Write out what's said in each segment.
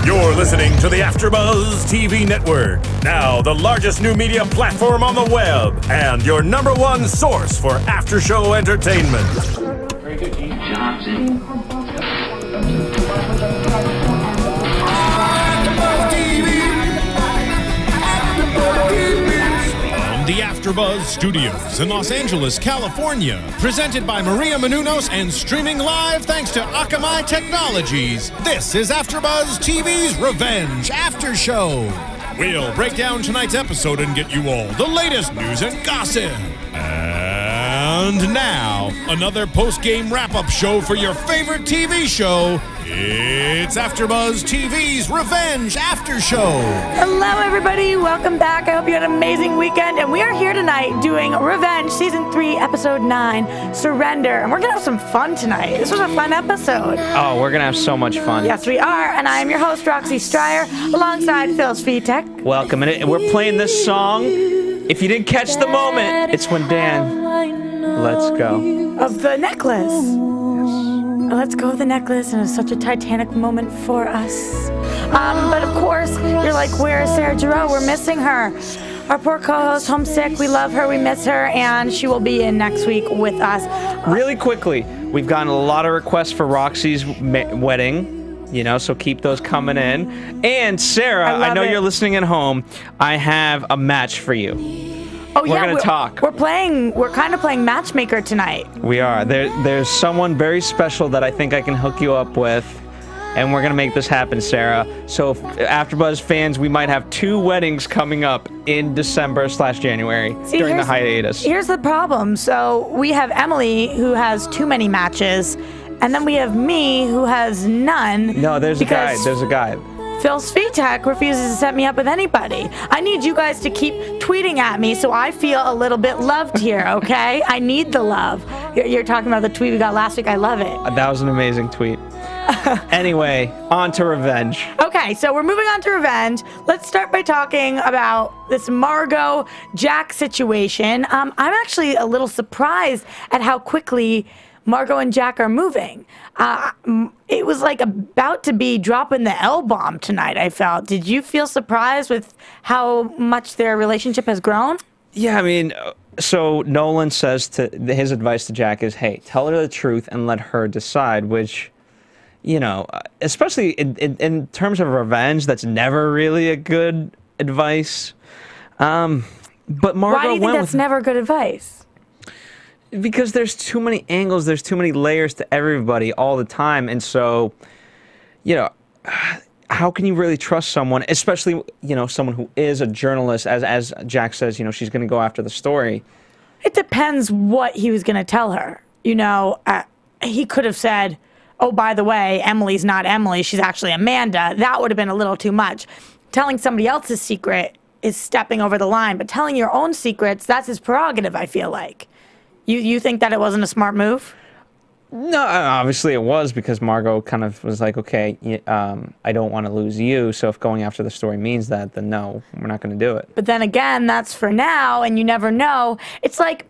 You're listening to the AFTERBUZZ TV Network, now the largest new media platform on the web, and your #1 source for after-show entertainment. Very good, Keith Johnson. The AFTERBUZZ Studios in Los Angeles, California, presented by Maria Menounos and streaming live thanks to Akamai Technologies. This is AFTERBUZZ TV's Revenge After Show. We'll break down tonight's episode and get you all the latest news and gossip. And now, another post-game wrap-up show for your favorite TV show. It's AFTERBUZZ TV's Revenge After Show. Hello, everybody. Welcome back. I hope you had an amazing weekend. And we are here tonight doing Revenge Season 3, Episode 9, Surrender. And we're going to have some fun tonight. This was a fun episode. Oh, we're going to have so much fun. Yes, we are. And I am your host, Roxy Striar, alongside Phil Svitek. Welcome. And we're playing this song. If you didn't catch the moment, it's when Dan lets go of the necklace. Let's go with the necklace, and it's such a titanic moment for us. But of course, you're like, where is Sarah Giroux? We're missing her. Our poor co-host, homesick. We love her, we miss her, and she will be in next week with us. Really quickly, we've gotten a lot of requests for Roxy's wedding, you know, so keep those coming in. And Sarah, I know you're listening at home. I have a match for you. Oh, we're gonna talk. We're kind of playing matchmaker tonight. We are. There's someone very special that I think I can hook you up with, and we're gonna make this happen, Sarah. So, AFTERBUZZ fans, we might have 2 weddings coming up in December/January during the hiatus. Here's the problem. So we have Emily, who has too many matches, and then we have me, who has none. No, there's a guide. There's a guide. Phil Svitek refuses to set me up with anybody. I need you guys to keep tweeting at me so I feel a little bit loved here, okay? I need the love. You're talking about the tweet we got last week. I love it. That was an amazing tweet. Anyway, on to Revenge. Okay, so we're moving on to Revenge. Let's start by talking about this Margot-Jack situation. I'm actually a little surprised at how quickly Margot and Jack are moving. It was like about to be dropping the L-bomb tonight, I felt. Did you feel surprised with how much their relationship has grown? Yeah, I mean, so Nolan says his advice to Jack is, hey, tell her the truth and let her decide, which, you know, especially in terms of revenge, that's never really a good advice. But Margot Why do you think that's never good advice? Because there's too many angles, there's too many layers to everybody all the time, and so, you know, how can you really trust someone, especially, you know, someone who is a journalist, as Jack says, you know, she's going to go after the story. It depends what he was going to tell her. You know, he could have said, oh, by the way, Emily's not Emily, she's actually Amanda. That would have been a little too much. Telling somebody else's secret is stepping over the line, but telling your own secrets, that's his prerogative, I feel like. You think that it wasn't a smart move? No, obviously it was, because Margot kind of was like, okay, I don't want to lose you, so if going after the story means that, then no, we're not going to do it. But then again, that's for now, and you never know. It's like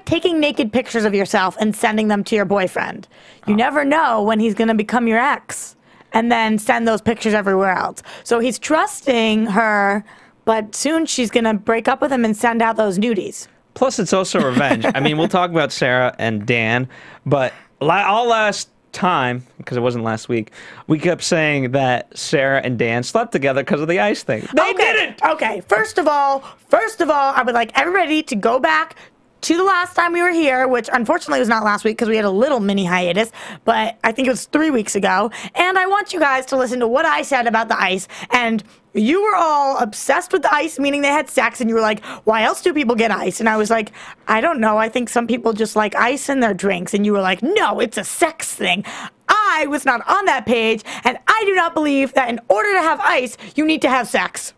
taking naked pictures of yourself and sending them to your boyfriend. You never know when he's going to become your ex, and then send those pictures everywhere else. So he's trusting her, but soon she's going to break up with him and send out those nudies. Plus, it's also revenge. I mean, we'll talk about Sarah and Dan, but all last time, because it wasn't last week, we kept saying that Sarah and Dan slept together because of the ice thing. They didn't! Okay, first of all, I would like everybody to go back to the last time we were here, which unfortunately was not last week because we had a little mini hiatus, but I think it was 3 weeks ago. And I want you guys to listen to what I said about the ice. And you were all obsessed with the ice, meaning they had sex, and you were like, why else do people get ice? And I was like, I don't know. I think some people just like ice in their drinks. And you were like, no, it's a sex thing. I was not on that page, and I do not believe that in order to have ice, you need to have sex.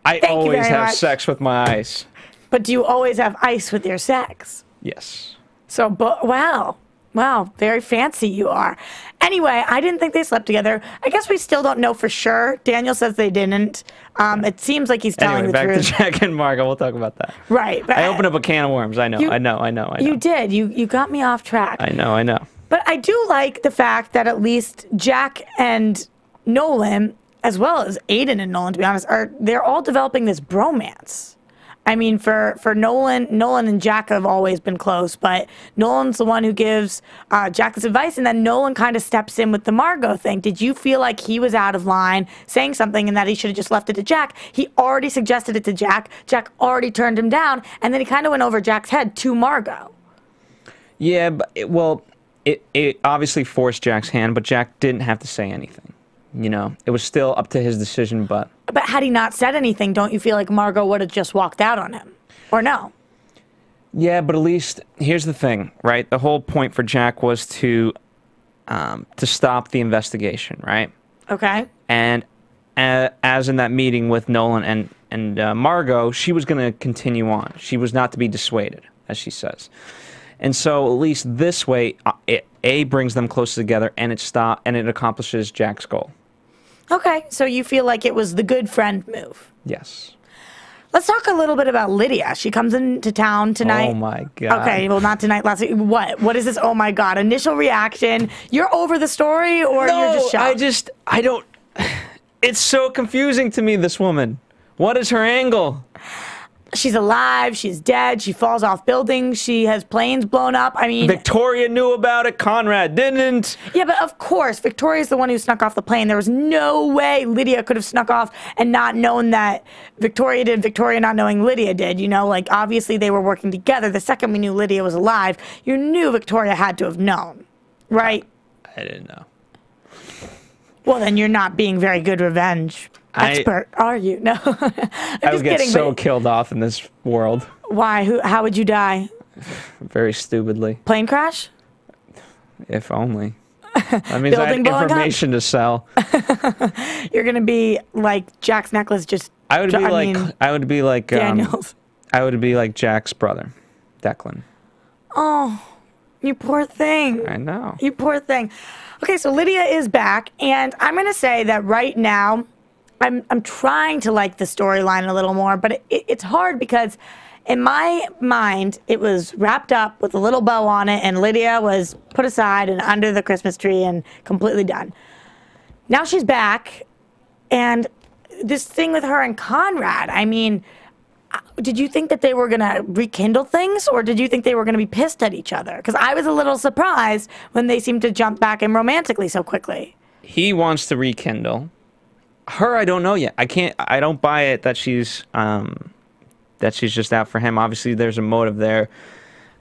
I always have sex with my ice. But do you always have ice with your sex? Yes. So, wow. Wow, very fancy you are. Anyway, I didn't think they slept together. I guess we still don't know for sure. Daniel says they didn't. It seems like he's telling the truth. Anyway, back to Jack and Margot. We'll talk about that. Right. I opened up a can of worms. I know. You did. You got me off track. I know. But I do like the fact that at least Jack and Nolan as well as Aiden and Nolan, to be honest, they're all developing this bromance. I mean, for Nolan and Jack have always been close, but Nolan's the one who gives Jack this advice, and then Nolan kind of steps in with the Margot thing. Did you feel like he was out of line saying something and that he should have just left it to Jack? He already suggested it to Jack. Jack already turned him down, and then he kind of went over Jack's head to Margot. Yeah, but it obviously forced Jack's hand, but Jack didn't have to say anything. You know, it was still up to his decision, but... But had he not said anything, don't you feel like Margot would have just walked out on him? Or no? Yeah, but at least, here's the thing, right? The whole point for Jack was to stop the investigation, right? Okay. And as in that meeting with Nolan and Margot, she was going to continue on. She was not to be dissuaded, as she says. And so at least this way, it brings them closer together, and it accomplishes Jack's goal. Okay, so you feel like it was the good friend move. Yes. Let's talk a little bit about Lydia. She comes into town tonight. Oh my God. Okay, well, not tonight, last week. What is this? Oh my God. Initial reaction. You're over the story, or you're just shocked? I don't, it's so confusing to me, this woman. What is her angle? She's alive, she's dead, she falls off buildings, she has planes blown up. I mean... Victoria knew about it, Conrad didn't. Yeah, but of course, Victoria's the one who snuck off the plane. There was no way Lydia could have snuck off and not known that Victoria did, Victoria not knowing Lydia did. You know, like, obviously they were working together. The second we knew Lydia was alive, you knew Victoria had to have known, right? I didn't know. Well, then you're not being very good revenge expert, are you? No. I would get so killed off in this world. Why? How would you die? Very stupidly. Plane crash? If only. That means I had information to sell. You're gonna be like Jack's necklace. I would be like Daniels. I would be like Jack's brother, Declan. Oh, you poor thing. I know. You poor thing. Okay, so Lydia is back, and I'm gonna say that right now, I'm trying to like the storyline a little more, but it's hard because in my mind, it was wrapped up with a little bow on it, and Lydia was put aside and under the Christmas tree and completely done. Now she's back, and this thing with her and Conrad, I mean, did you think that they were going to rekindle things, or did you think they were going to be pissed at each other? Because I was a little surprised when they seemed to jump back in romantically so quickly. He wants to rekindle. Her, I don't know yet. I don't buy it that she's just out for him. Obviously, there's a motive there.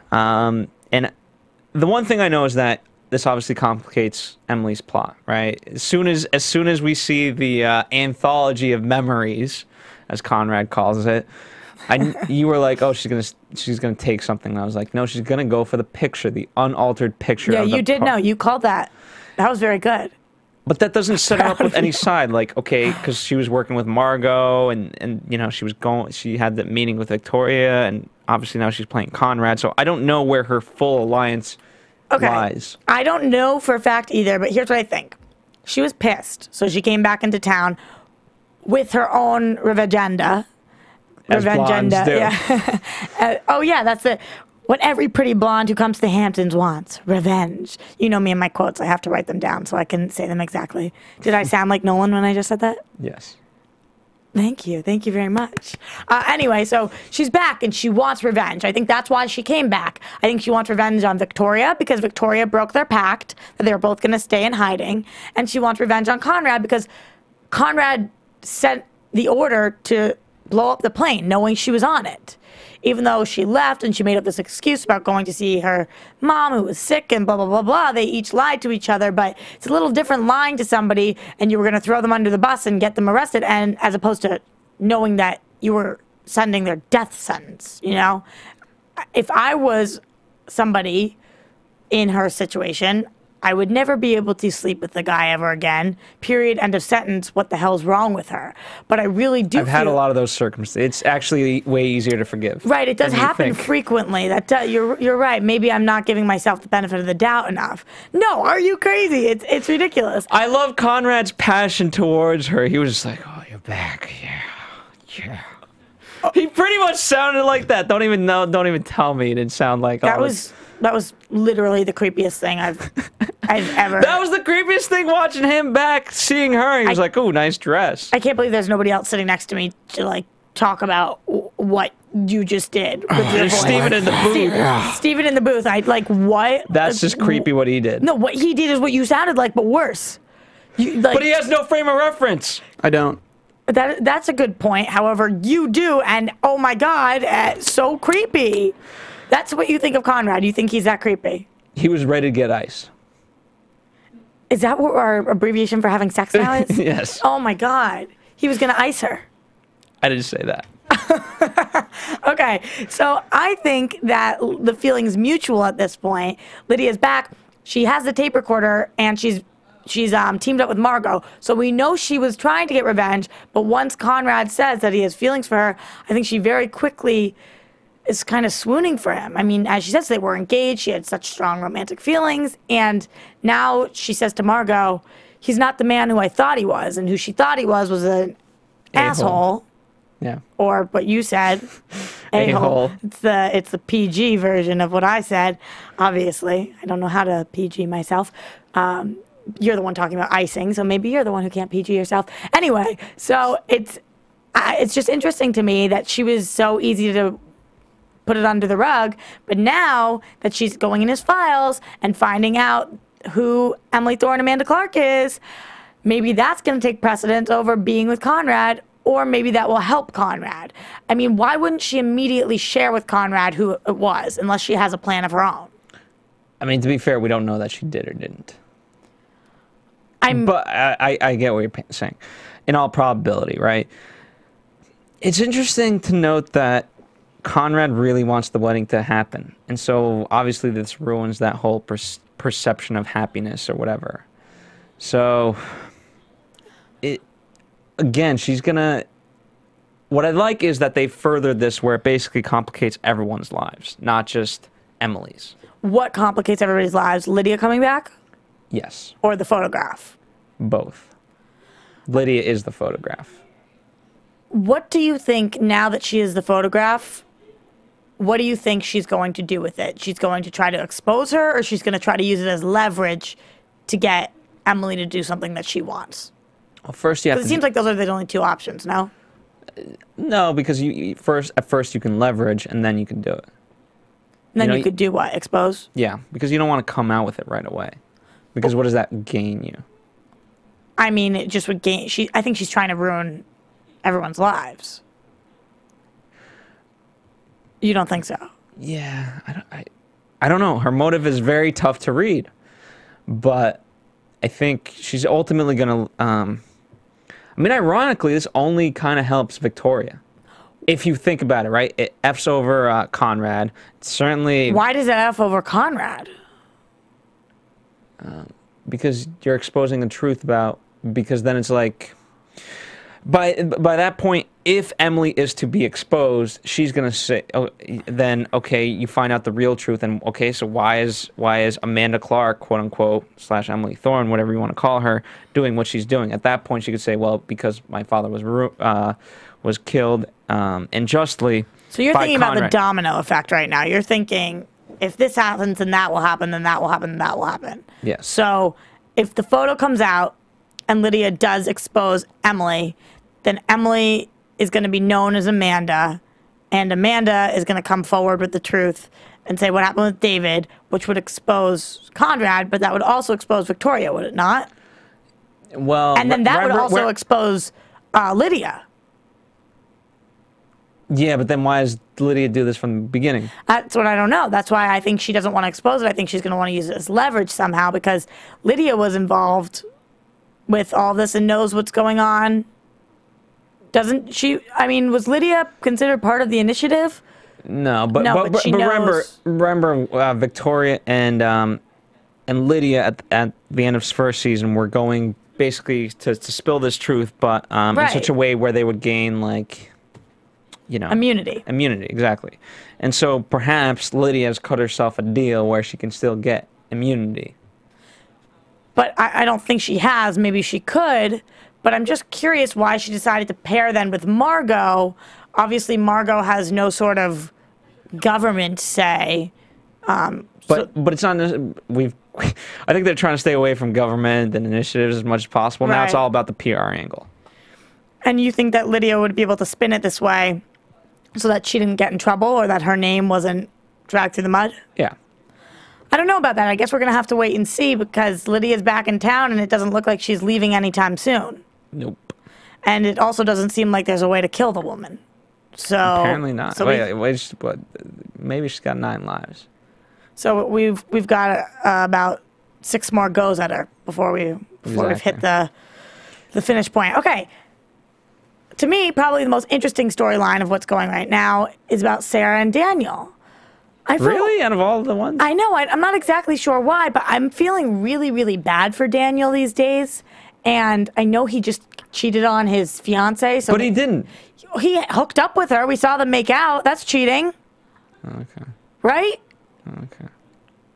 And the one thing I know is that this obviously complicates Emily's plot, right? As soon as we see the anthology of memories, as Conrad calls it, you were like, oh, she's gonna take something. And I was like, no, she's gonna go for the picture, the unaltered picture. Yeah, you did know. You called that. That was very good. But that doesn't set her up with any side. Like, okay, because she was working with Margot, and you know, she had that meeting with Victoria, and obviously now she's playing Conrad. So I don't know where her full alliance lies. I don't know for a fact either, but here's what I think. She was pissed, so she came back into town with her own revenge agenda. Yeah. Oh yeah, that's it. What every pretty blonde who comes to Hamptons wants. Revenge. You know me and my quotes. I have to write them down so I can say them exactly. Did I sound like Nolan when I just said that? Yes. Thank you. Thank you very much. Anyway, so she's back and she wants revenge. I think that's why she came back. I think she wants revenge on Victoria because Victoria broke their pact that they were both going to stay in hiding. And she wants revenge on Conrad because Conrad sent the order to blow up the plane knowing she was on it. Even though she left and she made up this excuse about going to see her mom who was sick and blah, blah, blah, blah. They each lied to each other, but it's a little different lying to somebody and you were going to throw them under the bus and get them arrested, and as opposed to knowing that you were sending their death sentence, you know? If I was somebody in her situation, I would never be able to sleep with the guy ever again. Period. End of sentence. What the hell's wrong with her? But I really do. I've had a lot of those circumstances. It's actually way easier to forgive. Right. It does happen frequently. You're right. Maybe I'm not giving myself the benefit of the doubt enough. No, are you crazy? It's ridiculous. I love Conrad's passion towards her. He was just like, "Oh, you're back. Yeah." He pretty much sounded like that. Don't even tell me. It didn't sound like that was That was literally the creepiest thing I've ever. That was the creepiest thing, watching him back, seeing her. He was like, "Oh, nice dress." I can't believe there's nobody else sitting next to me to like talk about what you just did. There's Steven in the booth. Steven in the booth. I like what? That's just creepy what he did. No, what he did is what you sounded like, but worse. But he has no frame of reference. I don't. That's a good point. However, you do, and oh my God, so creepy. That's what you think of Conrad. You think he's that creepy? He was ready to get ice. Is that what our abbreviation for having sex now is? Yes. Oh my God. He was going to ice her. I didn't say that. Okay, so I think that the feeling's mutual at this point. Lydia's back. She has the tape recorder, and she's teamed up with Margot. So we know she was trying to get revenge, but once Conrad says that he has feelings for her, I think she very quickly is kind of swooning for him. I mean, as she says, they were engaged. She had such strong romantic feelings. And now she says to Margot, he's not the man who I thought he was. And who she thought he was an asshole. Yeah. Or what you said, a-hole. It's the PG version of what I said, obviously. I don't know how to PG myself. You're the one talking about icing, so maybe you're the one who can't PG yourself. Anyway, so it's just interesting to me that she was so easy to put it under the rug, but now that she's going in his files and finding out who Emily Thorne Amanda Clark is, maybe that's going to take precedence over being with Conrad, or maybe that will help Conrad. I mean, why wouldn't she immediately share with Conrad who it was, unless she has a plan of her own? I mean, to be fair, we don't know that she did or didn't. But I get what you're saying. In all probability, right? It's interesting to note that Conrad really wants the wedding to happen. And so, obviously, this ruins that whole perception of happiness or whatever. So, again, she's going to... What I like is that they furthered this where it basically complicates everyone's lives, not just Emily's. What complicates everybody's lives? Lydia coming back? Yes. Or the photograph? Both. Lydia is the photograph. What do you think, now that she is the photograph, what do you think she's going to do with it? She's going to try to expose her, or she's going to try to use it as leverage to get Emily to do something that she wants? Well, first you have to... It seems like those are the only two options, no? No, because at first you can leverage, and then you can do it. And then you could do what? Expose? Yeah, because you don't want to come out with it right away. Because what does that gain you? I mean, it just would gain... I think she's trying to ruin everyone's lives. You don't think so? Yeah, I don't know. Her motive is very tough to read. But I think she's ultimately going to... I mean, ironically, this only kind of helps Victoria. If you think about it, right? It F's over Conrad. It's certainly... Why does it F over Conrad? Because you're exposing the truth about... Because then it's like... By that point, if Emily is to be exposed, she's going to say... Oh, then, okay, you find out the real truth. And, okay, so why is Amanda Clark, quote-unquote, / Emily Thorne, whatever you want to call her, doing what she's doing? At that point, she could say, well, because my father was killed unjustly. So you're thinking Conrad. about the domino effect right now. You're thinking, if this happens, then that will happen, then that will happen, then that will happen. Yes. So if the photo comes out and Lydia does expose Emily, then Emily is going to be known as Amanda, and Amanda is going to come forward with the truth and say what happened with David, which would expose Conrad, but that would also expose Victoria, would it not? Well, and then that would also expose Lydia. Yeah, but then why does Lydia do this from the beginning? That's what I don't know. That's why I think she doesn't want to expose it. I think she's going to want to use it as leverage somehow, because Lydia was involved with all this and knows what's going on. Doesn't she? I mean, was Lydia considered part of the initiative? No, but remember, Victoria and Lydia at the end of first season were going basically to spill this truth, but in such a way where they would gain, like, you know, immunity. Immunity, exactly. And so perhaps Lydia has cut herself a deal where she can still get immunity. But I don't think she has. Maybe she could. But I'm just curious why she decided to pair then with Margot. Obviously, Margot has no sort of government say. But it's not. I think they're trying to stay away from government and initiatives as much as possible. Now it's all about the PR angle. And you think that Lydia would be able to spin it this way so that she didn't get in trouble or that her name wasn't dragged through the mud? Yeah. I don't know about that. I guess we're going to have to wait and see because Lydia's back in town and it doesn't look like she's leaving anytime soon. Nope. And it also doesn't seem like there's a way to kill the woman. So apparently not. So wait, maybe she's got 9 lives. So we've got about 6 more goes at her before we've hit the finish point. Okay. To me, probably the most interesting storyline of what's going right now is about Sarah and Daniel. Really? Out of all the ones? I know. I'm not exactly sure why, but I'm feeling really, really bad for Daniel these days. And I know he just cheated on his fiancée. So but he didn't. He hooked up with her. We saw them make out. That's cheating. Okay. Right? Okay.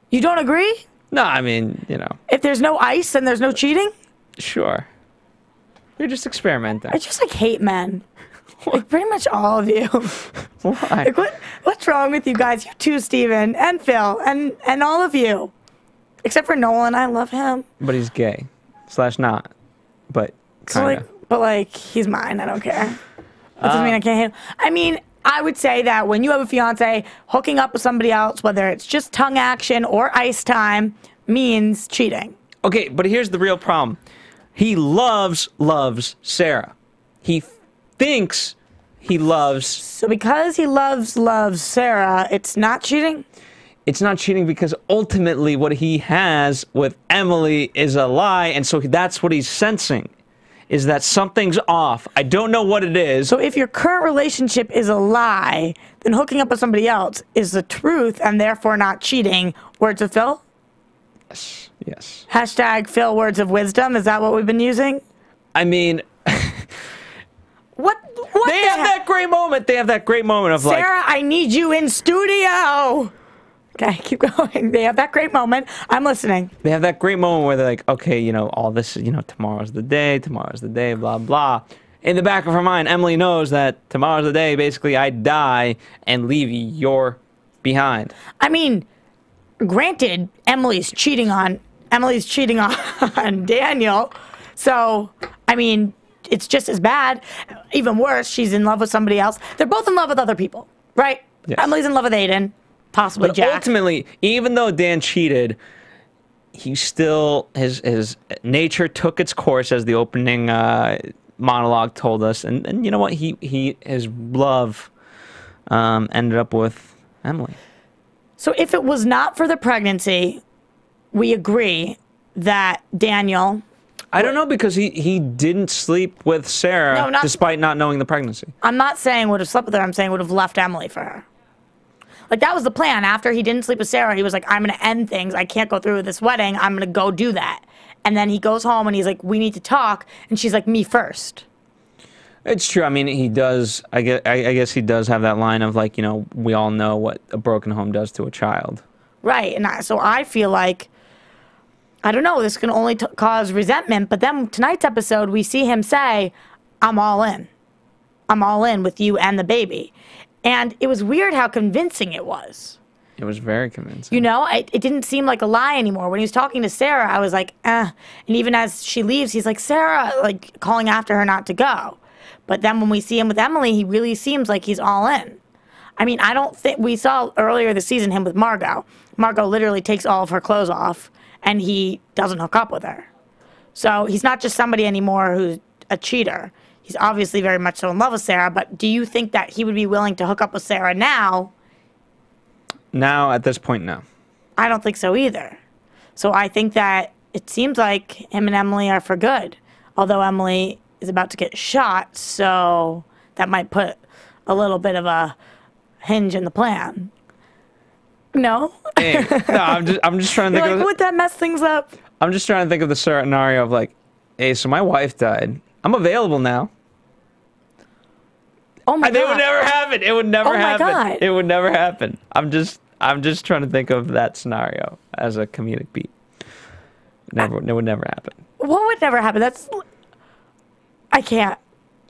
You don't agree? No, I mean, you know. If there's no ice, then there's no cheating? Sure. You're just experimenting. I just hate men. Like pretty much all of you. Why? Like what's wrong with you guys? You too, Steven and Phil and all of you. Except for Nolan, I love him. But he's gay. / not. But kinda. But he's mine. I don't care. That doesn't mean I can't hate him. I mean, I would say that when you have a fiance, hooking up with somebody else, whether it's just tongue action or ice time, means cheating. Okay, but here's the real problem. He loves Sarah. He thinks he loves... So because he loves Sarah, it's not cheating? It's not cheating because ultimately what he has with Emily is a lie, and so that's what he's sensing, is that something's off. I don't know what it is. So if your current relationship is a lie, then hooking up with somebody else is the truth and therefore not cheating. Words of Phil? Yes. Hashtag Phil words of wisdom. Is that what we've been using? I mean... What they have that great moment. They have that great moment of Sarah, I need you in studio. Okay, keep going. They have that great moment. I'm listening. They have that great moment where they're like, okay, you know, all this, you know, tomorrow's the day, blah, blah. In the back of her mind, Emily knows that tomorrow's the day, basically, I die and leave your behind. I mean, granted, Emily's cheating on Daniel. So, I mean, it's just as bad. Even worse, she's in love with somebody else. They're both in love with other people, right? Yes. Emily's in love with Aiden, possibly but Jack. Ultimately, even though Dan cheated, he still, his nature took its course, as the opening monologue told us. And you know what? His love ended up with Emily. So if it was not for the pregnancy, we agree that Daniel... I don't know, because he didn't sleep with Sarah despite not knowing the pregnancy. I'm not saying would have slept with her. I'm saying would have left Emily for her. Like, that was the plan. After he didn't sleep with Sarah, he was like, I'm going to end things. I can't go through with this wedding. I'm going to go do that. And then he goes home and he's like, we need to talk. And she's like, me first. It's true. I mean, he does. I guess he does have that line of, like, you know, we all know what a broken home does to a child. Right. And so I feel like, I don't know, this can only cause resentment. But then tonight's episode, we see him say, I'm all in. I'm all in with you and the baby. And it was weird how convincing it was. It was very convincing. You know, it didn't seem like a lie anymore. When he was talking to Sarah, I was like, eh. And even as she leaves, he's like, Sarah, like calling after her not to go. But then when we see him with Emily, he really seems like he's all in. I mean, I don't think, we saw earlier this season him with Margot. Margot literally takes all of her clothes off and he doesn't hook up with her. So he's not just somebody anymore who's a cheater. He's obviously very much so in love with Sarah, but do you think that he would be willing to hook up with Sarah now? Now, at this point, no. I don't think so either. So I think that it seems like him and Emily are for good. Although Emily is about to get shot, so that might put a little bit of a hinge in the plan. No? Hey, no, I'm just trying to think of... would that mess things up? I'm just trying to think of the scenario of, like, hey, so my wife died. I'm available now. Oh my God. It would never happen. It would never happen. God. It would never happen. I'm just trying to think of that scenario as a comedic beat. It would never happen. What would never happen? I can't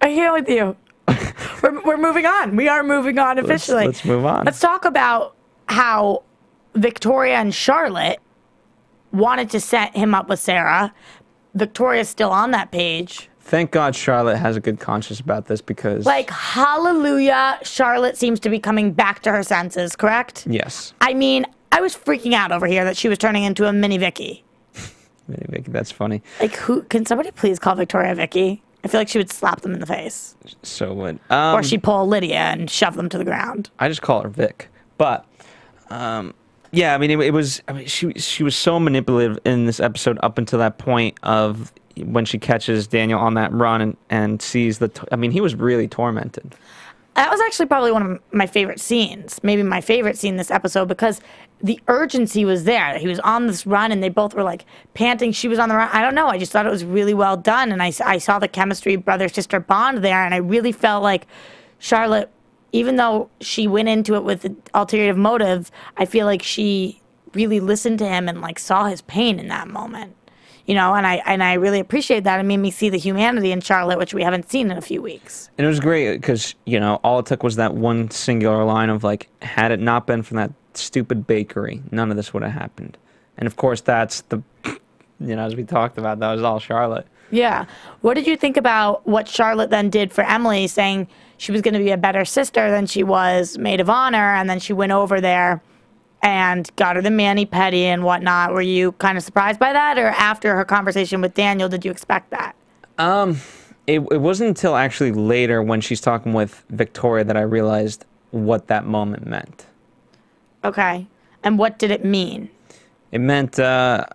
with you. We're moving on. We are moving on officially. Let's move on. Let's talk about how Victoria and Charlotte wanted to set him up with Sarah. Victoria's still on that page. Thank God Charlotte has a good conscience about this because... Like, hallelujah, Charlotte seems to be coming back to her senses, correct? Yes. I mean, I was freaking out over here that she was turning into a mini Vicky. Mini Vicky, that's funny. Like, can somebody please call Victoria Vicky? I feel like she would slap them in the face. So would. Or she'd pull Lydia and shove them to the ground. I just call her Vic. But, yeah, I mean, it was... I mean, she was so manipulative in this episode up until that point of... when she catches Daniel on that run and sees the... I mean, he was really tormented. That was actually probably one of my favorite scenes. Maybe my favorite scene this episode because the urgency was there. He was on this run and they both were like panting. She was on the run. I don't know. I just thought it was really well done. And I saw the chemistry brother-sister bond there. And I really felt like Charlotte, even though she went into it with ulterior motives, I feel like she really listened to him and like saw his pain in that moment. You know, and I really appreciate that. It made me see the humanity in Charlotte, which we haven't seen in a few weeks. And it was great because, you know, all it took was that one singular line of, like, had it not been for that stupid bakery, none of this would have happened. And, of course, that's the, you know, as we talked about, that was all Charlotte. Yeah. What did you think about what Charlotte then did for Emily, saying she was going to be a better sister than she was maid of honor, and then she went over there and got her the mani-pedi and whatnot? Were you kind of surprised by that? Or after her conversation with Daniel, did you expect that? It wasn't until actually later when she's talking with Victoria that I realized what that moment meant. Okay. And what did it mean? It meant a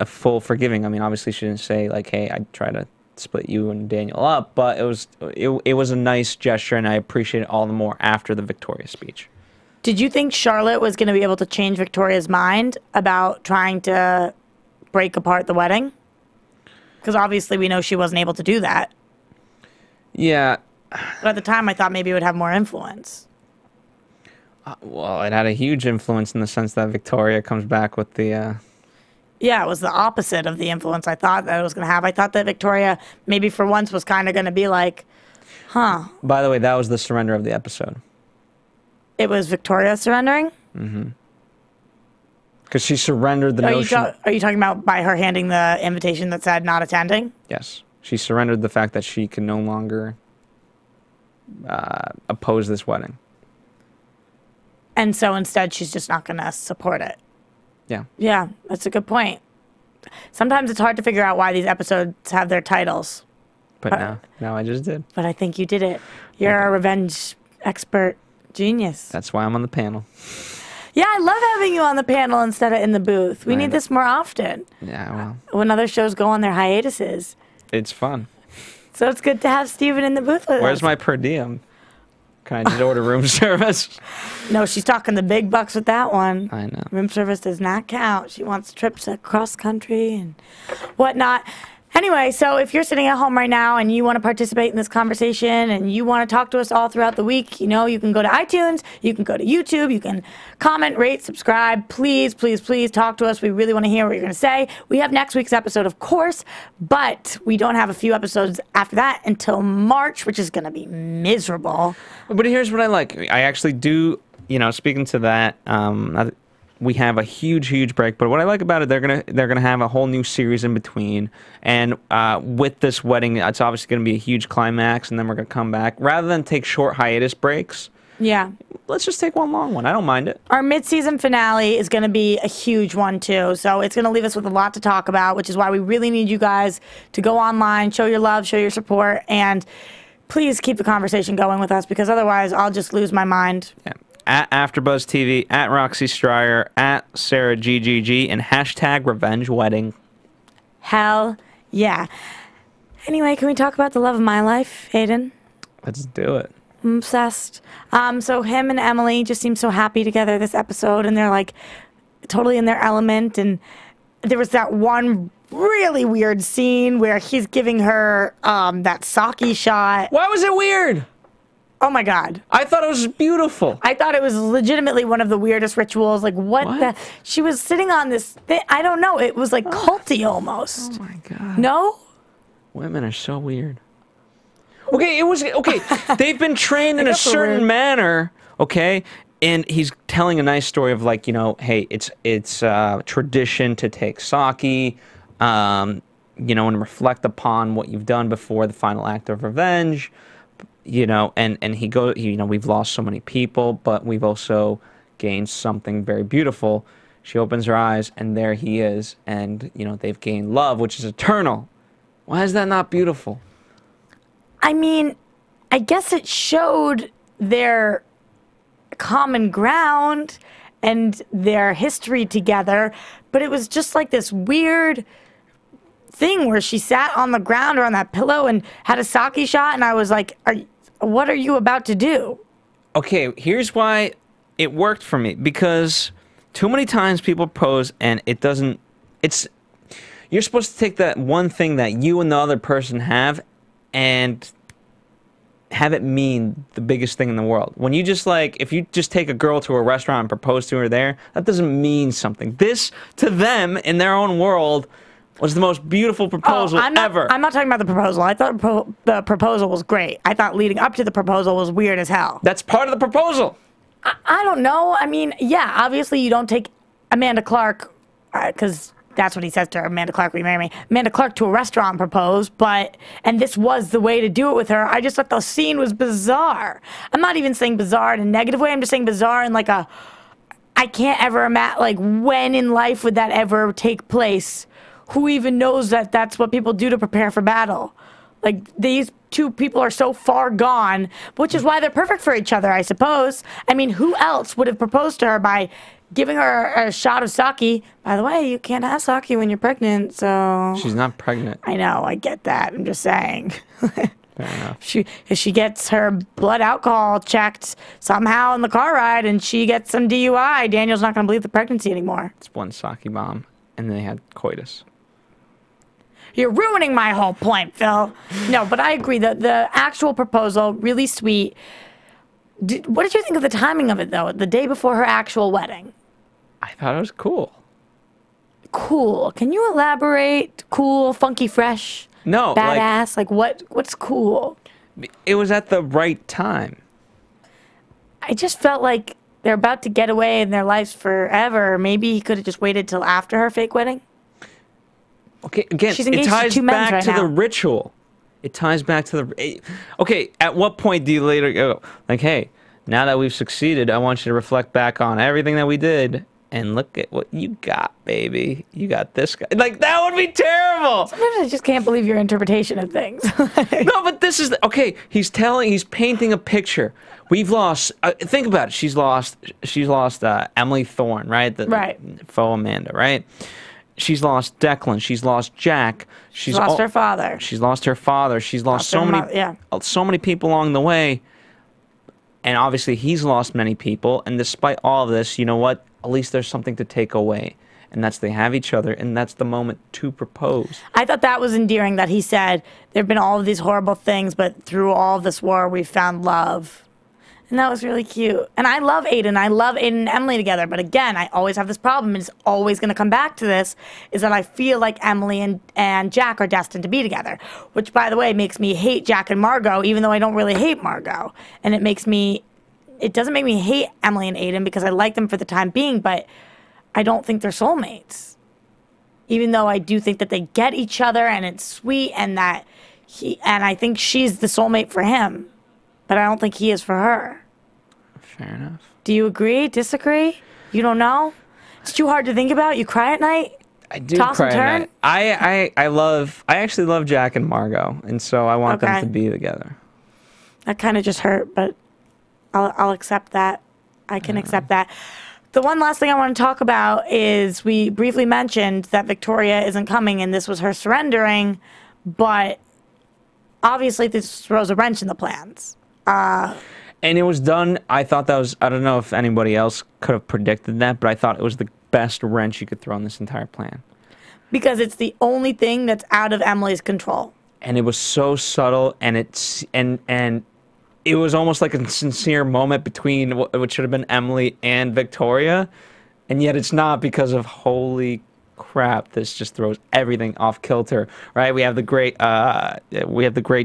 full forgiving. I mean, obviously she didn't say, like, hey, I'd try to split you and Daniel up, but it was a nice gesture, and I appreciate it all the more after the Victoria speech. Did you think Charlotte was going to be able to change Victoria's mind about trying to break apart the wedding? Because obviously we know she wasn't able to do that. Yeah. But at the time I thought maybe it would have more influence. Well, it had a huge influence in the sense that Victoria comes back with the... Yeah, it was the opposite of the influence I thought that it was going to have. I thought that Victoria maybe for once was kind of going to be like, huh. By the way, that was the surrender of the episode. It was Victoria surrendering? Mm-hmm. Because she surrendered the notion... Are you talking about by her handing the invitation that said not attending? Yes. She surrendered the fact that she can no longer oppose this wedding. And so instead she's just not going to support it. Yeah. Yeah, that's a good point. Sometimes it's hard to figure out why these episodes have their titles. But now I just did. But I think you did it. You're a revenge expert. Genius. That's why I'm on the panel. Yeah, I love having you on the panel instead of in the booth. We need this more often. Yeah, well. When other shows go on their hiatuses. It's fun. So it's good to have Steven in the booth with us. Where's my per diem? Can I just order room service? No, she's talking the big bucks with that one. I know. Room service does not count. She wants trips across country and whatnot. Anyway, so if you're sitting at home right now and you want to participate in this conversation and you want to talk to us all throughout the week, you know, you can go to iTunes, you can go to YouTube, you can comment, rate, subscribe. Please, please, please talk to us. We really want to hear what you're going to say. We have next week's episode, of course, but we don't have a few episodes after that until March, which is going to be miserable. But here's what I like. I actually do, you know, speaking to that, we have a huge break, but what I like about it, they're gonna have a whole new series in between, and with this wedding, it's obviously gonna be a huge climax, and then we're gonna come back rather than take short hiatus breaks. Yeah, let's just take one long one. I don't mind it. Our mid-season finale is gonna be a huge one too, so it's gonna leave us with a lot to talk about, which is why we really need you guys to go online, show your love, show your support, and please keep the conversation going with us, because otherwise I'll just lose my mind. Yeah. At AfterBuzz TV, at Roxy Striar, at Sarah GGG, and hashtag Revenge Wedding. Hell yeah. Anyway, can we talk about the love of my life, Aiden? Let's do it. I'm obsessed. So him and Emily just seem so happy together this episode, and they're like totally in their element. And there was that one really weird scene where he's giving her that sake shot. Why was it weird? Oh my God. I thought it was beautiful. I thought it was legitimately one of the weirdest rituals. Like, what? The? She was sitting on this thing. I don't know. It was like culty almost. Oh my God. No? Women are so weird. Okay, they've been trained in a certain manner, okay? And he's telling a nice story of like, you know, hey, it's tradition to take sake, you know, and reflect upon what you've done before the final act of revenge, you know, and you know, we've lost so many people, but we've also gained something very beautiful. She opens her eyes, and there he is, and, you know, they've gained love, which is eternal. Why is that not beautiful? I mean, I guess it showed their common ground and their history together, but it was just like this weird thing where she sat on the ground or on that pillow and had a sake shot, and I was like, what are you about to do? Okay, here's why it worked for me, because too many times people propose and it doesn't, you're supposed to take that one thing that you and the other person have and have it mean the biggest thing in the world. When you just like, if you just take a girl to a restaurant and propose to her there, that doesn't mean something. This, to them, in their own world, was the most beautiful proposal ever. I'm not talking about the proposal. I thought the proposal was great. I thought leading up to the proposal was weird as hell. That's part of the proposal. I don't know. I mean, yeah, obviously you don't take Amanda Clark, because that's what he says to her, Amanda Clark, will you marry me? Amanda Clark to a restaurant and propose, and this was the way to do it with her. I just thought the scene was bizarre. I'm not even saying bizarre in a negative way. I'm just saying bizarre in like a, I can't ever imagine, like, when in life would that ever take place? Who even knows that that's what people do to prepare for battle? Like, these two people are so far gone, which is why they're perfect for each other, I suppose. I mean, who else would have proposed to her by giving her a shot of sake? By the way, you can't have sake when you're pregnant, so... She's not pregnant. I know, I get that. I'm just saying. Fair enough. If she gets her blood alcohol checked somehow in the car ride and she gets some DUI, Daniel's not going to believe the pregnancy anymore. It's one sake bomb, and then they had coitus. You're ruining my whole point, Phil. No, but I agree. The actual proposal, really sweet. What did you think of the timing of it, though? The day before her actual wedding. I thought it was cool. Cool. Can you elaborate? Cool, funky, fresh? No. Badass? Like what's cool? It was at the right time. I just felt like they're about to get away in their lives forever. Maybe he could have just waited till after her fake wedding. Okay, again, it ties back to the ritual. It ties back to the... Okay, at what point do you later go, like, hey, now that we've succeeded, I want you to reflect back on everything that we did, and look at what you got, baby. You got this guy. Like, that would be terrible! Sometimes I just can't believe your interpretation of things. No, but this is... Okay, he's painting a picture. We've lost... think about it. She's lost Emily Thorne, right? Right. Faux Amanda, right? She's lost Declan. She's lost Jack. She's lost her father. She's lost her father. She's lost so many people along the way. And obviously, he's lost many people. And despite all of this, you know what? At least there's something to take away. And that's they have each other. And that's the moment to propose. I thought that was endearing that he said, there have been all of these horrible things, but through all of this war, we found love. And that was really cute. And I love Aiden. I love Aiden and Emily together. But again, I always have this problem, and it's always going to come back to this, is that I feel like Emily and Jack are destined to be together. Which, by the way, makes me hate Jack and Margot, even though I don't really hate Margot. And it doesn't make me hate Emily and Aiden because I like them for the time being, but I don't think they're soulmates. Even though I do think that they get each other and it's sweet, and that I think she's the soulmate for him. But I don't think he is for her. Fair enough. Do you agree? Disagree? You don't know? It's too hard to think about? You cry at night? I do cry at night. I actually love Jack and Margot, and so I want them to be together. That kind of just hurt, but I'll accept that. I can accept that. The one last thing I want to talk about is we briefly mentioned that Victoria isn't coming, and this was her surrendering, but obviously this throws a wrench in the plans. And it was done, I thought that was, I don't know if anybody else could have predicted that, but I thought it was the best wrench you could throw in this entire plan. Because it's the only thing that's out of Emily's control. And it was so subtle, and it was almost like a sincere moment between what should have been Emily and Victoria, and yet it's not, because of holy crap, this just throws everything off kilter, right? We have the great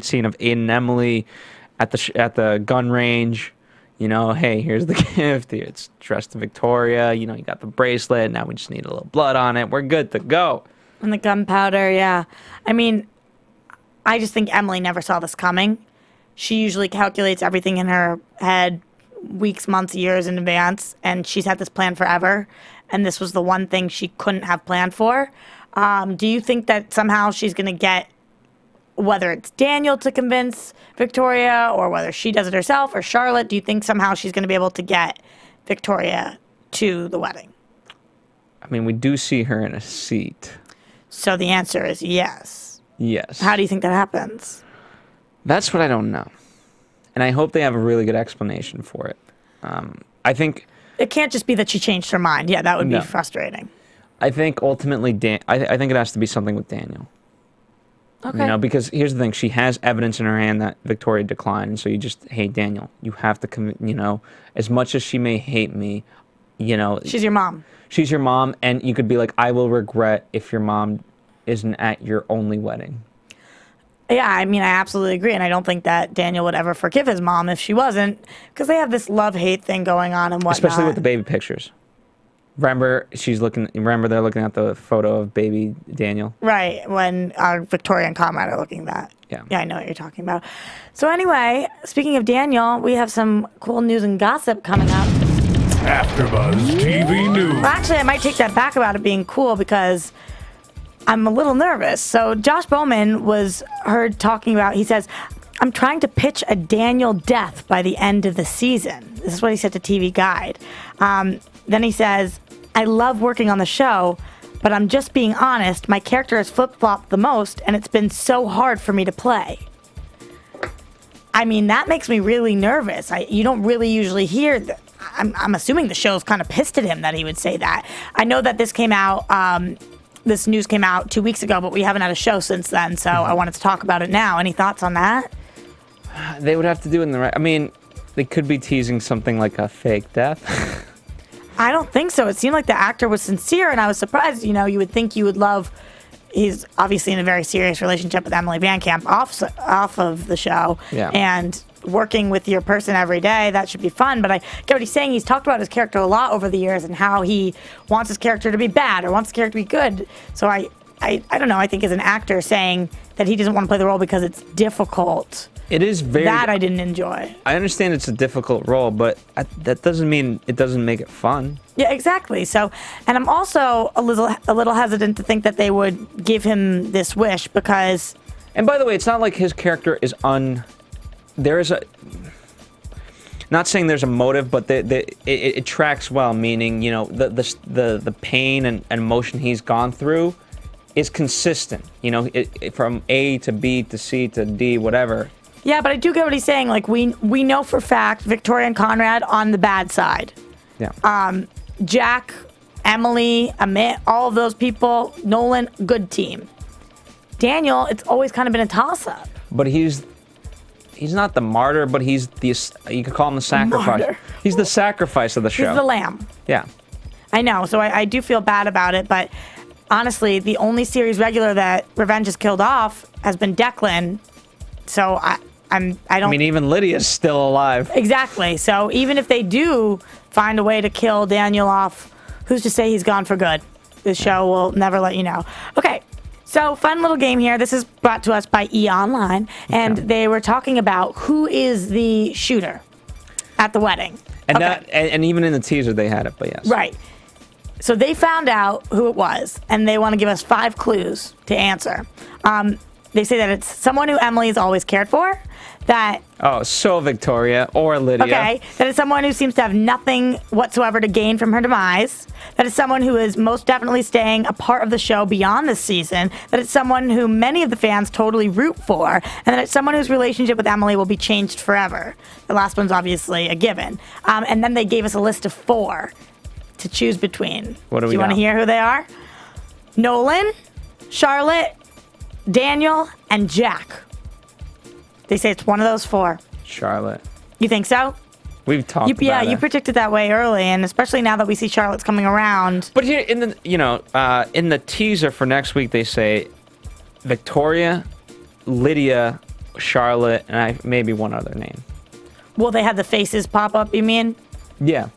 scene of Aiden and Emily at the gun range, You know, hey, here's the gift. It's dressed to Victoria. You know, you got the bracelet. Now we just need a little blood on it. We're good to go. And the gunpowder, yeah. I mean, I just think Emily never saw this coming. She usually calculates everything in her head weeks, months, years in advance, and she's had this plan forever, and this was the one thing she couldn't have planned for. Do you think that somehow she's going to get, whether it's Daniel to convince Victoria, or whether she does it herself, or Charlotte, do you think somehow she's going to be able to get Victoria to the wedding? I mean, we do see her in a seat. So the answer is yes. Yes. How do you think that happens? That's what I don't know. And I hope they have a really good explanation for it. I think... It can't just be that she changed her mind. Yeah, that would No. be frustrating. I think ultimately, I think it has to be something with Daniel. Okay. You know, because here's the thing. She has evidence in her hand that Victoria declined. And so you just, hey, Daniel, you have to, you know, as much as she may hate me, you know... She's your mom. She's your mom, and you could be like, I will regret if your mom isn't at your only wedding. Yeah, I mean, I absolutely agree, and I don't think that Daniel would ever forgive his mom if she wasn't, because they have this love-hate thing going on and whatnot. Especially with the baby pictures. Remember, they're looking at the photo of baby Daniel? Right, when Victoria and Conrad are looking at that. Yeah. Yeah, I know what you're talking about. So anyway, speaking of Daniel, we have some cool news and gossip coming up. AfterBuzz TV News. Well, actually, I might take that back about it being cool, because I'm a little nervous. So Josh Bowman was heard talking about, he says, I'm trying to pitch a Daniel death by the end of the season. This is what he said to TV Guide. Then he says, I love working on the show, but I'm just being honest, my character has flip-flopped the most, and it's been so hard for me to play. I mean, that makes me really nervous. You don't really usually hear that. I'm assuming the show's kind of pissed at him that he would say that. I know that this came out... This news came out 2 weeks ago, but we haven't had a show since then, so I wanted to talk about it now. Any thoughts on that? They would have to do it in the right... I mean, they could be teasing something like a fake death. I don't think so. It seemed like the actor was sincere, and I was surprised. You know, you would think you would love... He's obviously in a very serious relationship with Emily Van Camp off of the show. Yeah. And working with your person every day, that should be fun. But I get what he's saying. He's talked about his character a lot over the years and how he wants his character to be bad or wants his character to be good. So I don't know. I think as an actor saying that he doesn't want to play the role because it's difficult. It is very... That I didn't enjoy. I understand it's a difficult role, but that doesn't mean it doesn't make it fun. Yeah, exactly. So, and I'm also a little hesitant to think that they would give him this wish because... And by the way, it's not like his character is there is a... Not saying there's a motive, but it tracks well, meaning, you know, the pain and emotion he's gone through is consistent. You know, from A to B to C to D, whatever. Yeah, but I do get what he's saying. Like, we know for fact Victoria and Conrad on the bad side. Yeah. Jack, Emily, Amit, all of those people, Nolan, good team. Daniel, it's always kind of been a toss-up. But he's not the martyr, but he's you could call him the sacrifice. Martyr. He's the sacrifice of the show. He's the lamb. Yeah. I know, so I do feel bad about it, but honestly, the only series regular that Revenge has killed off has been Declan. So I don't... I mean, even Lydia's still alive. Exactly. So even if they do find a way to kill Daniel off, who's to say he's gone for good? This show will never let you know. Okay. So, fun little game here. This is brought to us by E! Online, and they were talking about who is the shooter at the wedding. And and even in the teaser they had it, but yes. Right. So they found out who it was, and they want to give us 5 clues to answer. They say that it's someone who Emily has always cared for, that... Oh, so Victoria or Lydia. Okay, that is someone who seems to have nothing whatsoever to gain from her demise. That is someone who is most definitely staying a part of the show beyond this season. That it's someone who many of the fans totally root for. And that it's someone whose relationship with Emily will be changed forever. The last one's obviously a given. And then they gave us a list of 4 to choose between. What do we you want to got? hear who they are? Nolan, Charlotte, Daniel, and Jack. They say it's one of those 4. Charlotte. You think so? We've talked about Yeah, it. you predicted that way early, and especially now that we see Charlotte's coming around. But here in the teaser for next week they say Victoria, Lydia, Charlotte, and maybe one other name. Well, they had the faces pop up, you mean? Yeah.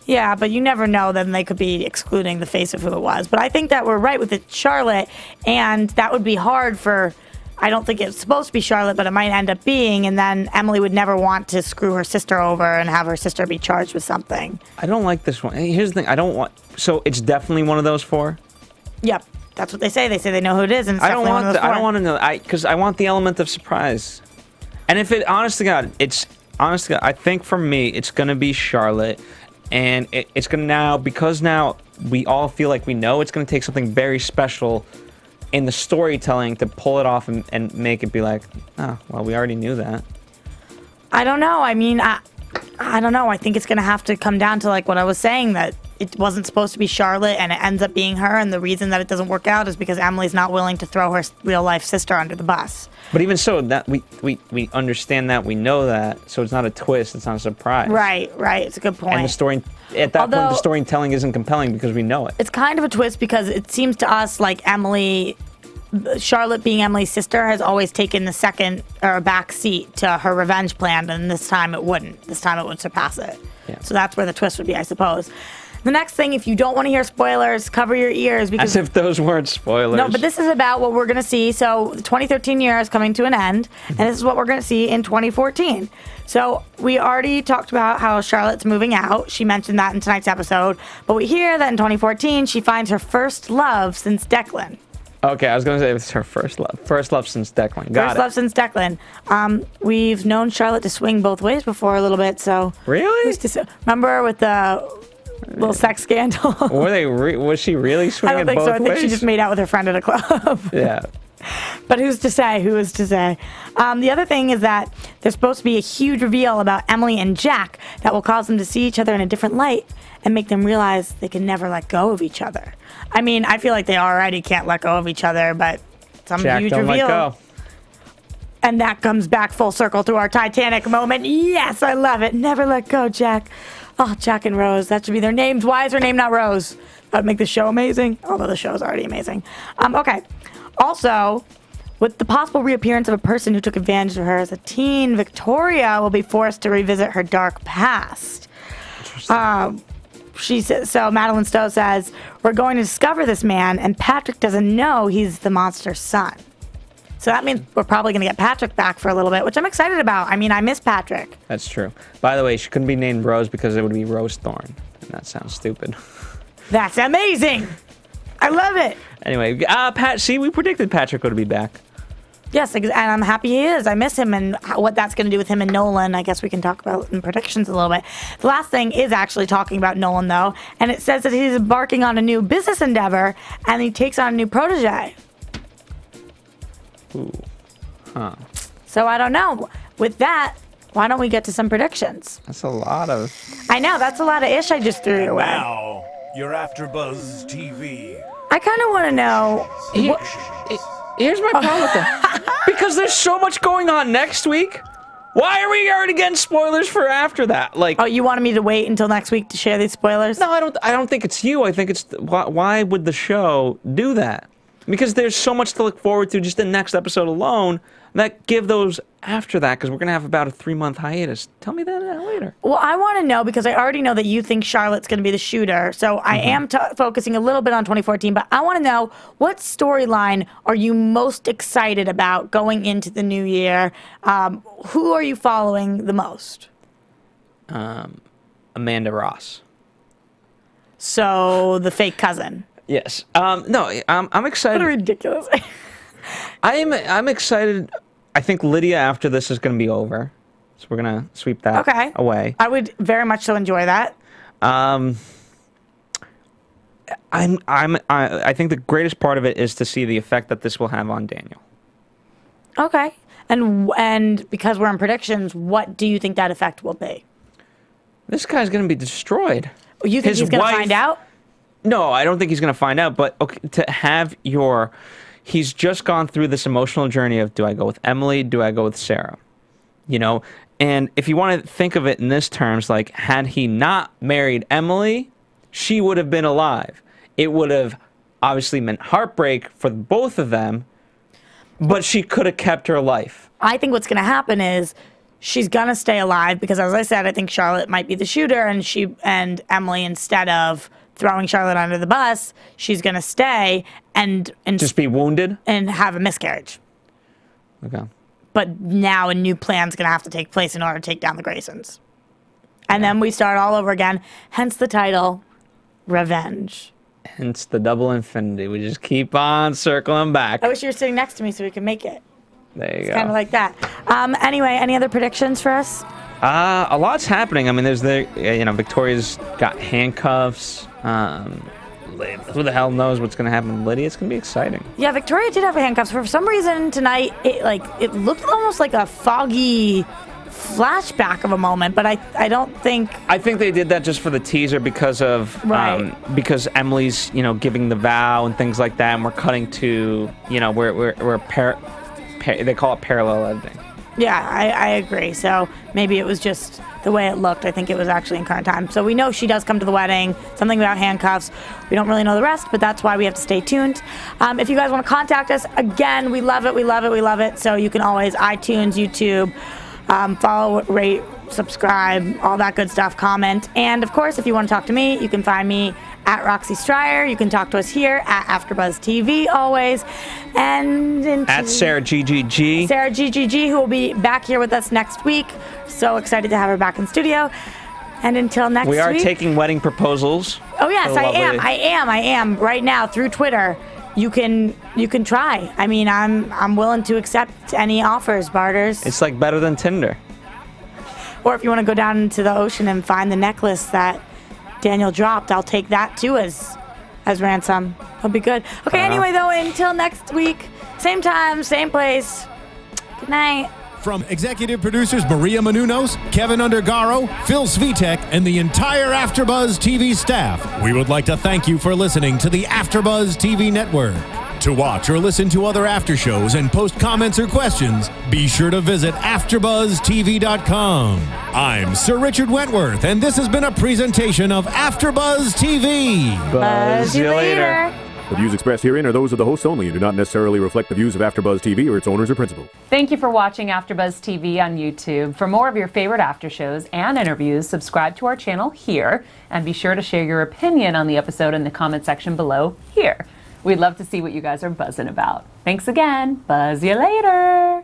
Yeah, but you never know. Then they could be excluding the face of who it was. But I think that we're right with it, Charlotte, and that would be hard for... I don't think it's supposed to be Charlotte, but it might end up being, and then Emily would never want to screw her sister over and have her sister be charged with something. I don't like this one. Here's the thing. I don't want... So it's definitely one of those 4? Yep. That's what they say. They say they know who it is, and it's definitely one of those 4. I don't want to know. Because I want the element of surprise. And if it... Honest to God, I think for me, it's going to be Charlotte. And it's going to now... Because now we all feel like we know, it's going to take something very special in the storytelling to pull it off and make it be like, oh, well, we already knew that. I don't know. I mean, I don't know. I think it's going to have to come down to like what I was saying, that it wasn't supposed to be Charlotte and it ends up being her. And the reason that it doesn't work out is because Emily's not willing to throw her real life sister under the bus. But even so, that we understand that, we know that, so it's not a twist, it's not a surprise. Right. It's a good point. And the story, at that point, the storytelling isn't compelling because we know it. It's kind of a twist because it seems to us like Charlotte being Emily's sister has always taken the second or back seat to her revenge plan, and this time it wouldn't. This time it would surpass it. Yeah. So that's where the twist would be, I suppose. The next thing, if you don't want to hear spoilers, cover your ears. Because as if those weren't spoilers. No, but this is about what we're going to see. So the 2013 year is coming to an end, and this is what we're going to see in 2014. So we already talked about how Charlotte's moving out. She mentioned that in tonight's episode. But we hear that in 2014, she finds her first love since Declan. Okay, I was going to say it's her first love. First love since Declan. First love since Declan. We've known Charlotte to swing both ways before a little bit, so... Really? Remember with the little sex scandal? Was she really swinging both ways? I don't think so. I think she just made out with her friend at a club. Yeah. But who's to say? Who is to say? The other thing is that there's supposed to be a huge reveal about Emily and Jack that will cause them to see each other in a different light and make them realize they can never let go of each other. I mean, I feel like they already can't let go of each other, but some Jack huge don't reveal. Let go. And that comes back full circle to our Titanic moment. Yes, I love it. Never let go, Jack. Oh, Jack and Rose. That should be their names. Why is her name not Rose? That would make the show amazing. Although the show is already amazing. Okay. Also, with the possible reappearance of a person who took advantage of her as a teen, Victoria will be forced to revisit her dark past. She says, so Madeline Stowe says, we're going to discover this man, and Patrick doesn't know he's the monster's son. So that means we're probably going to get Patrick back for a little bit, which I'm excited about. I mean, I miss Patrick. That's true. By the way, she couldn't be named Rose because it would be Rose Thorne. And that sounds stupid. That's amazing. I love it. Anyway, see, we predicted Patrick would be back. Yes, and I'm happy he is. I miss him, and what that's going to do with him and Nolan, I guess we can talk about in predictions a little bit. The last thing is actually talking about Nolan, though, and it says that he's embarking on a new business endeavor, and he takes on a new protege. Ooh. Huh. So I don't know. With that, why don't we get to some predictions? That's a lot of... I know, that's a lot of ish I just threw your way. Now, your AfterBuzz TV. I kind of want to know... Here's my problem with that. Because there's so much going on next week. Why are we already getting spoilers for after that? Like, oh, you wanted me to wait until next week to share these spoilers? No, I don't think it's you. I think it's why would the show do that? Because there's so much to look forward to just the next episode alone that give those after that, because we're going to have about a 3-month hiatus. Tell me that later. Well, I want to know, because I already know that you think Charlotte's going to be the shooter, so I am focusing a little bit on 2014, but I want to know, what storyline are you most excited about going into the new year? Who are you following the most? Amanda Ross. So, the fake cousin. Yes. No, I'm excited. What a ridiculous. I'm excited. I think Lydia after this is going to be over, so we're going to sweep that away. I would very much so enjoy that. I think the greatest part of it is to see the effect that this will have on Daniel. Okay. And because we're in predictions, what do you think that effect will be? This guy's going to be destroyed. You think he's going to find out? No, I don't think he's going to find out, but okay, to have he's just gone through this emotional journey of, do I go with Emily? Do I go with Sarah? You know, and if you want to think of it in this terms, like, had he not married Emily, she would have been alive. It would have obviously meant heartbreak for both of them, but she could have kept her life. I think what's going to happen is she's gonna stay alive because, as I said, I think Charlotte might be the shooter, and Emily, instead of throwing Charlotte under the bus, she's gonna stay and just be wounded and have a miscarriage. Okay. But now a new plan's gonna have to take place in order to take down the Graysons, and then we start all over again. Hence the title, Revenge. Hence the double infinity. We just keep on circling back. I wish you were sitting next to me so we could make it. There you It's go. kind of like that. Anyway, any other predictions for us? A lot's happening. I mean, there's Victoria's got handcuffs. Who the hell knows what's going to happen with Lydia? It's going to be exciting. Yeah, Victoria did have handcuffs. For some reason tonight, it looked almost like a foggy flashback of a moment, but I don't think. I think they did that just for the teaser because of because Emily's giving the vow and things like that, and we're cutting to they call it parallel editing. Yeah, I agree. So maybe it was just the way it looked. I think it was actually in current time. So we know she does come to the wedding. Something about handcuffs. We don't really know the rest, but that's why we have to stay tuned. If you guys want to contact us, again, we love it. We love it. We love it. So you can always iTunes, YouTube, follow, rate, subscribe, all that good stuff, comment. And of course, if you want to talk to me, you can find me at Roxy Striar. You can talk to us here at AfterBuzz TV always. And at Sarah GGG. Sarah GGG, who will be back here with us next week. So excited to have her back in studio. And until next week. We are taking wedding proposals. Oh yes, I am. Right now through Twitter. You can try. I mean, I'm willing to accept any offers, barters. It's like better than Tinder. Or if you want to go down into the ocean and find the necklace that Daniel dropped, I'll take that too as ransom. That'll be good. Okay, anyway though, until next week, same time, same place. Good night. From executive producers Maria Menounos, Kevin Undergaro, Phil Svitek, and the entire AfterBuzz TV staff, we would like to thank you for listening to the AfterBuzz TV network. To watch or listen to other after shows and post comments or questions, be sure to visit AfterBuzzTV.com. I'm Sir Richard Wentworth, and this has been a presentation of AfterBuzz TV. Buzz you later. The views expressed herein are those of the hosts only and do not necessarily reflect the views of AfterBuzz TV or its owners or principals. Thank you for watching AfterBuzz TV on YouTube. For more of your favorite after shows and interviews, subscribe to our channel here, and be sure to share your opinion on the episode in the comment section below here. We'd love to see what you guys are buzzing about. Thanks again. Buzz you later.